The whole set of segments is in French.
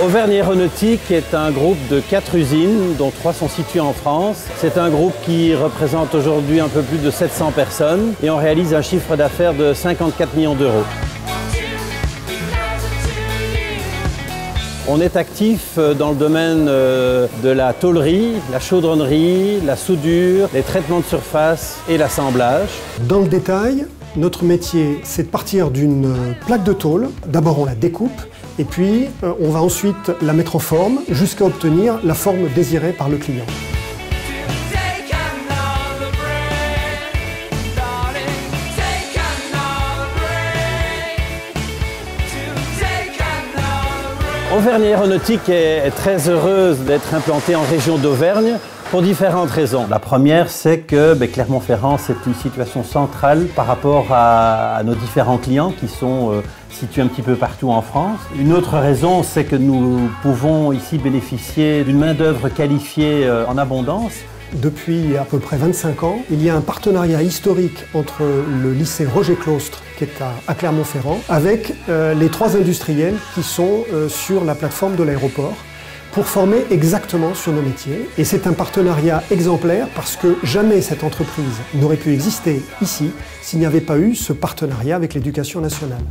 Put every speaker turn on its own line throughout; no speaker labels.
Auvergne Aéronautique est un groupe de 4 usines, dont 3 sont situées en France. C'est un groupe qui représente aujourd'hui un peu plus de 700 personnes et on réalise un chiffre d'affaires de 54 millions d'euros. On est actif dans le domaine de la tôlerie, la chaudronnerie, la soudure, les traitements de surface et l'assemblage.
Dans le détail, notre métier, c'est de partir d'une plaque de tôle. D'abord, on la découpe et puis on va ensuite la mettre en forme jusqu'à obtenir la forme désirée par le client.
Auvergne Aéronautique est très heureuse d'être implantée en région d'Auvergne pour différentes raisons. La première, c'est que Clermont-Ferrand, c'est une situation centrale par rapport à nos différents clients qui sont situés un petit peu partout en France. Une autre raison, c'est que nous pouvons ici bénéficier d'une main-d'œuvre qualifiée en abondance.
Depuis à peu près 25 ans, il y a un partenariat historique entre le lycée Roger Claustre, qui est à Clermont-Ferrand, avec les 3 industriels qui sont sur la plateforme de l'aéroport, pour former exactement sur nos métiers. Et c'est un partenariat exemplaire parce que jamais cette entreprise n'aurait pu exister ici s'il n'y avait pas eu ce partenariat avec l'Éducation nationale.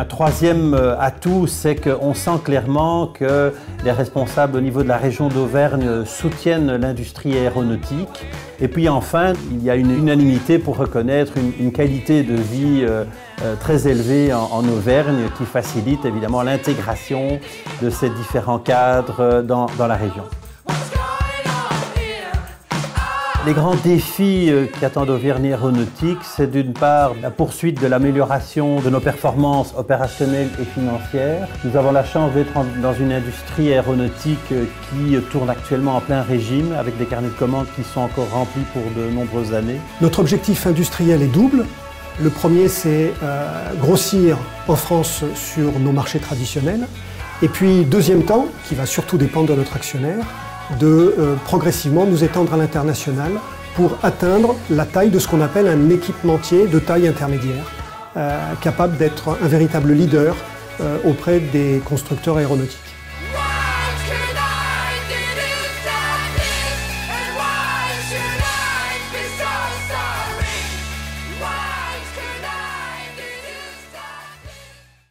Un troisième atout, c'est qu'on sent clairement que les responsables au niveau de la région d'Auvergne soutiennent l'industrie aéronautique. Et puis enfin, il y a une unanimité pour reconnaître une qualité de vie très élevée en Auvergne qui facilite évidemment l'intégration de ces différents cadres dans la région. Les grands défis qu'attendent Auvergne Aéronautique, c'est d'une part la poursuite de l'amélioration de nos performances opérationnelles et financières. Nous avons la chance d'être dans une industrie aéronautique qui tourne actuellement en plein régime, avec des carnets de commandes qui sont encore remplis pour de nombreuses années.
Notre objectif industriel est double. Le premier, c'est grossir en France sur nos marchés traditionnels. Et puis, deuxième temps, qui va surtout dépendre de notre actionnaire, de progressivement nous étendre à l'international pour atteindre la taille de ce qu'on appelle un équipementier de taille intermédiaire, capable d'être un véritable leader auprès des constructeurs aéronautiques.